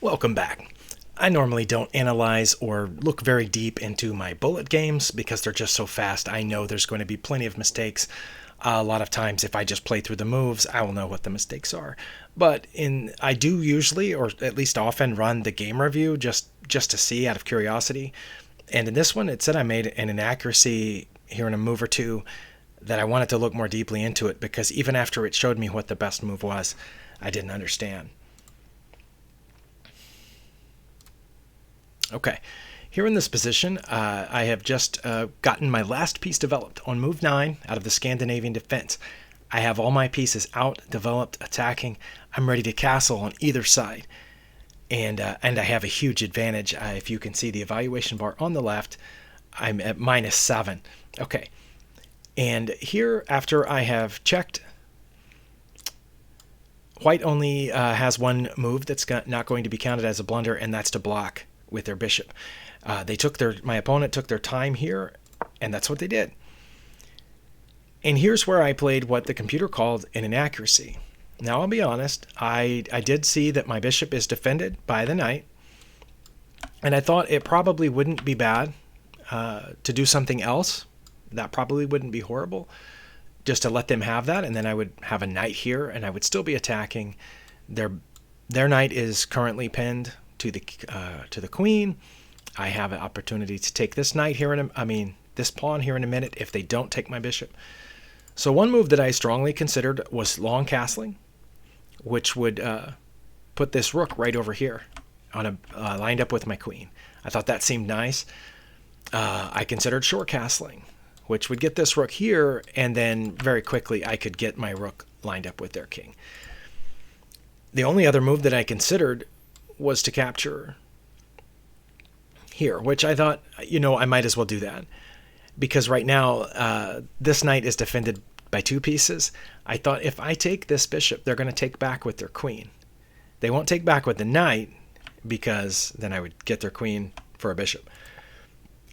Welcome back. I normally don't analyze or look very deep into my bullet games because they're just so fast. I know there's going to be plenty of mistakes. A lot of times, if I just play through the moves, I will know what the mistakes are. But I do usually, or at least often, run the game review just to see out of curiosity. And in this one, it said I made an inaccuracy here in a move or two that I wanted to look more deeply into it because even after it showed me what the best move was, I didn't understand. Okay, here in this position, I have just gotten my last piece developed on move 9 out of the Scandinavian defense. I have all my pieces out, developed, attacking. I'm ready to castle on either side. And I have a huge advantage. If you can see the evaluation bar on the left, I'm at -7. Okay, and here after I have checked, white only has one move that's not going to be counted as a blunder, and that's to block with their bishop. My opponent took their time here, and that's what they did. And here's where I played what the computer called an inaccuracy. Now I'll be honest, I did see that my bishop is defended by the knight, and I thought it probably wouldn't be bad to do something else. That probably wouldn't be horrible, just to let them have that, and then I would have a knight here, and I would still be attacking. Their knight is currently pinned to the queen. I have an opportunity to take this knight here this pawn here in a minute if they don't take my bishop. So one move that I strongly considered was long castling, which would put this rook right over here on lined up with my queen. I thought that seemed nice. I considered short castling, which would get this rook here, and then very quickly I could get my rook lined up with their king. The only other move that I considered was to capture here, which I thought, I might as well do that. Because right now, this knight is defended by 2 pieces. I thought if I take this bishop, they're going to take back with their queen. They won't take back with the knight, because then I would get their queen for a bishop.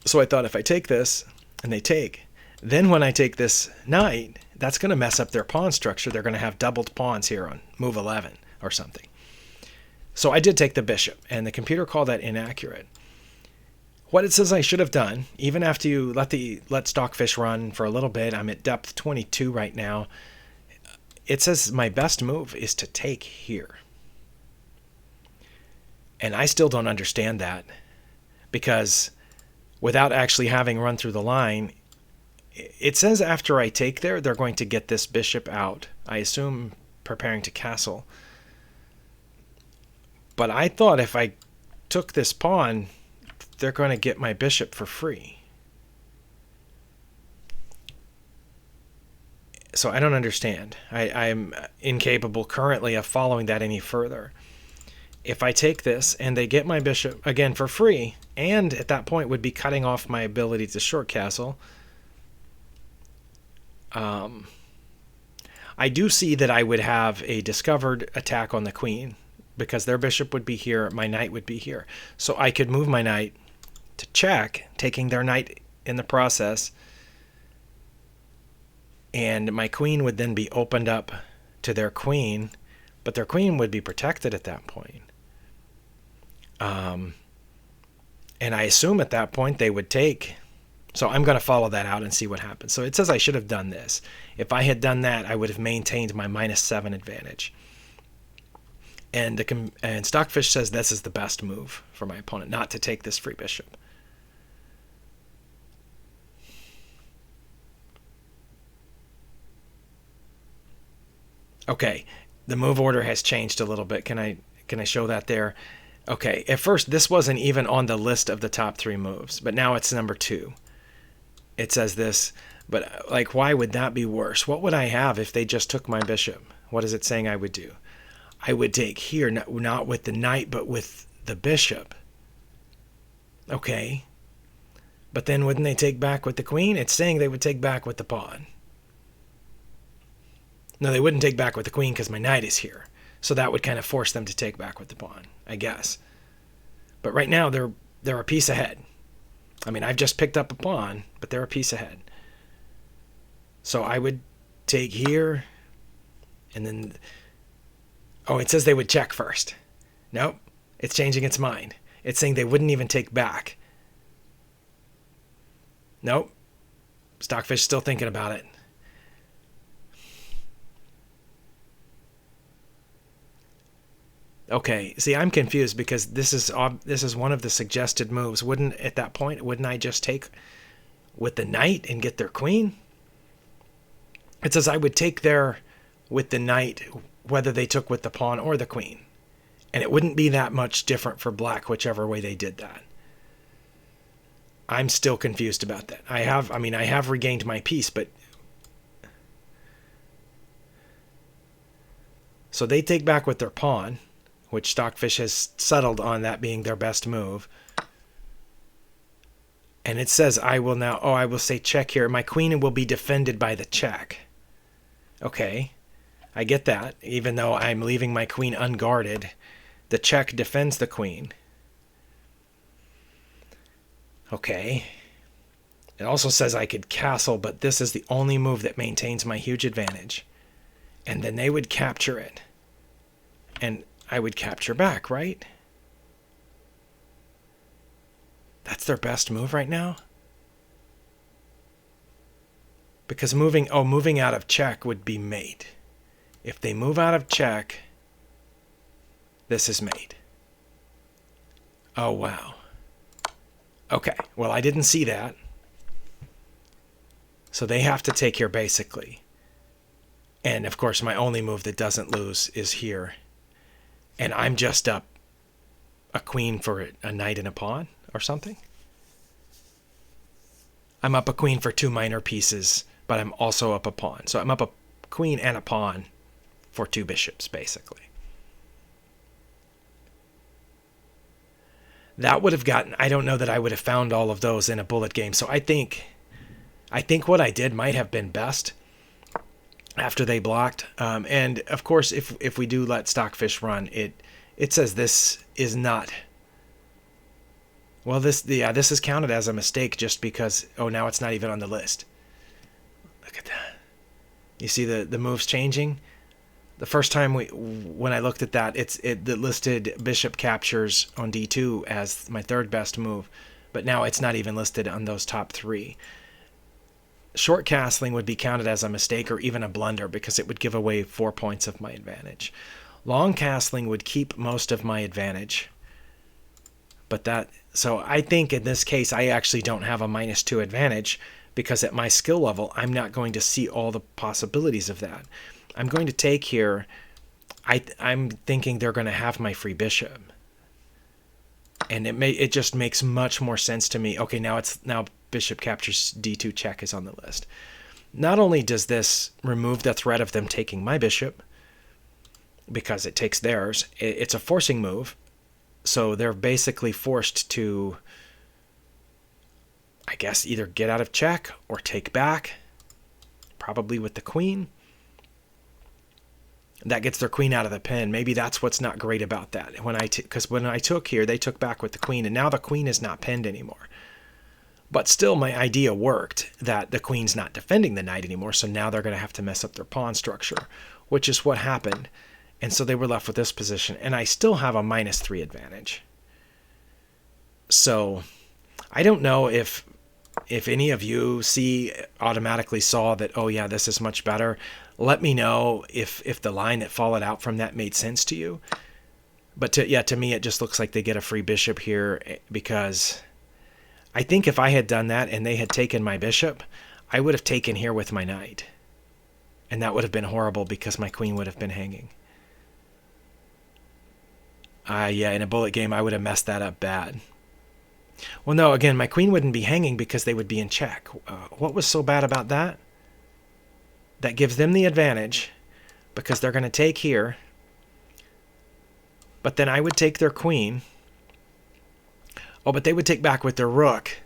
So I thought if I take this, and they take, then when I take this knight, that's going to mess up their pawn structure. They're going to have doubled pawns here on move 11 or something. So I did take the bishop, and the computer called that inaccurate. What it says I should have done, even after you let Stockfish run for a little bit, I'm at depth 22 right now, it says my best move is to take here. And I still don't understand that, because without actually having run through the line, it says after I take there, they're going to get this bishop out. I assume preparing to castle. But I thought if I took this pawn, they're going to get my bishop for free. So I don't understand. I'm incapable currently of following that any further. If I take this and they get my bishop, again, for free, and at that point would be cutting off my ability to short castle, I do see that I would have a discovered attack on the queen, because their bishop would be here, my knight would be here. So I could move my knight to check, taking their knight in the process, and my queen would then be opened up to their queen, but their queen would be protected at that point. And I assume at that point they would take. So I'm going to follow that out and see what happens. So it says I should have done this. If I had done that, I would have maintained my -7 advantage. And Stockfish says this is the best move for my opponent, not to take this free bishop. Okay, the move order has changed a little bit. Can I show that there? Okay, at first this wasn't even on the list of the top 3 moves, but now it's number 2. It says this, but like, why would that be worse? What would I have if they just took my bishop? What is it saying I would do? I would take here, not with the knight, but with the bishop. Okay. But then wouldn't they take back with the queen? It's saying they would take back with the pawn. No, they wouldn't take back with the queen because my knight is here. So that would kind of force them to take back with the pawn, I guess. But right now, they're a piece ahead. I mean, I've just picked up a pawn, but they're a piece ahead. So I would take here, and then... Oh, it says they would check first. Nope. It's changing its mind. It's saying they wouldn't even take back. Nope. Stockfish still thinking about it. Okay, see, I'm confused because this is one of the suggested moves. At that point, wouldn't I just take with the knight and get their queen? It says I would take there with the knight, whether they took with the pawn or the queen. And it wouldn't be that much different for black, whichever way they did that. I'm still confused about that. I have regained my piece, but... So they take back with their pawn, which Stockfish has settled on that being their best move. And it says I will say check here. My queen will be defended by the check. Okay, I get that. Even though I'm leaving my queen unguarded, the check defends the queen. Okay. It also says I could castle, but this is the only move that maintains my huge advantage. And then they would capture it. And I would capture back, right? That's their best move right now? Because moving out of check would be mate. If they move out of check, this is mate. Oh, wow. Okay, well, I didn't see that. So they have to take here, basically. And, of course, my only move that doesn't lose is here. And I'm just up a queen for a knight and a pawn or something. I'm up a queen for 2 minor pieces, but I'm also up a pawn. So I'm up a queen and a pawn for 2 bishops, basically. That would have I don't know that I would have found all of those in a bullet game. So I think what I did might have been best after they blocked. And of course, if we do let Stockfish run, it says this is not. Well, this is counted as a mistake just because, now it's not even on the list. Look at that. You see the moves changing? The first time when I looked at that, it listed bishop captures on d2 as my 3rd best move, but now it's not even listed on those top 3. Short castling would be counted as a mistake or even a blunder because it would give away 4 points of my advantage. Long castling would keep most of my advantage. So I think in this case, I actually don't have a -2 advantage because at my skill level, I'm not going to see all the possibilities of that. I'm going to take here. I'm thinking they're going to have my free bishop. And it just makes much more sense to me. Okay, now bishop captures d2 check is on the list. Not only does this remove the threat of them taking my bishop, because it takes theirs, it's a forcing move. So they're basically forced to, I guess, either get out of check or take back, probably with the queen. That gets their queen out of the pen. Maybe that's what's not great about that. Because when I took here, they took back with the queen, and now the queen is not pinned anymore. But still, my idea worked, that the queen's not defending the knight anymore, so now they're going to have to mess up their pawn structure, which is what happened. And so they were left with this position, and I still have a -3 advantage. So I don't know if any of you automatically saw that, oh yeah, this is much better. Let me know if the line that followed out from that made sense to you. But to me, it just looks like they get a free bishop here, because I think if I had done that and they had taken my bishop, I would have taken here with my knight. And that would have been horrible because my queen would have been hanging. Yeah, in a bullet game, I would have messed that up bad. Well, no, again, my queen wouldn't be hanging because they would be in check. What was so bad about that? That gives them the advantage because they're going to take here. But then I would take their queen. Oh, but they would take back with their rook.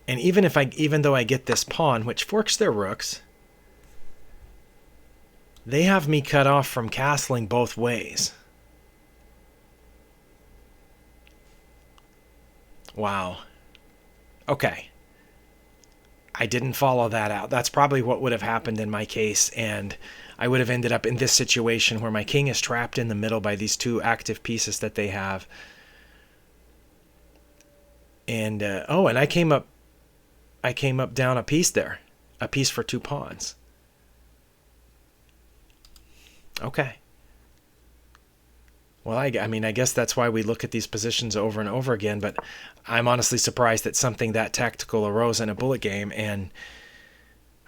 And even though I get this pawn, which forks their rooks, they have me cut off from castling both ways. Wow. Okay. I didn't follow that out. That's probably what would have happened in my case, and I would have ended up in this situation where my king is trapped in the middle by these two active pieces that they have. And and I came up down a piece there, a piece for 2 pawns. Okay. Well, I mean, I guess that's why we look at these positions over and over again, but I'm honestly surprised that something that tactical arose in a bullet game,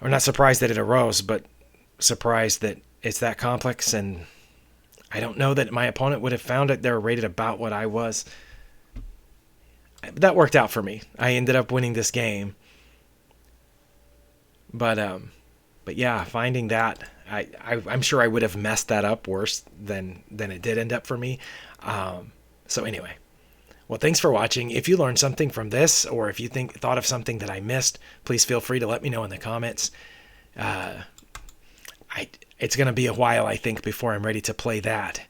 or not surprised that it arose, but surprised that it's that complex, and I don't know that my opponent would have found it. They're rated about what I was. That worked out for me. I ended up winning this game. But yeah, finding that, I'm sure I would have messed that up worse than it did end up for me. So anyway, well, thanks for watching. If you learned something from this, or if you thought of something that I missed, please feel free to let me know in the comments. It's going to be a while, I think, before I'm ready to play that.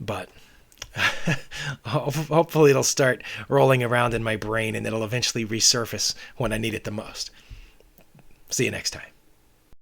But hopefully it'll start rolling around in my brain and it'll eventually resurface when I need it the most. See you next time.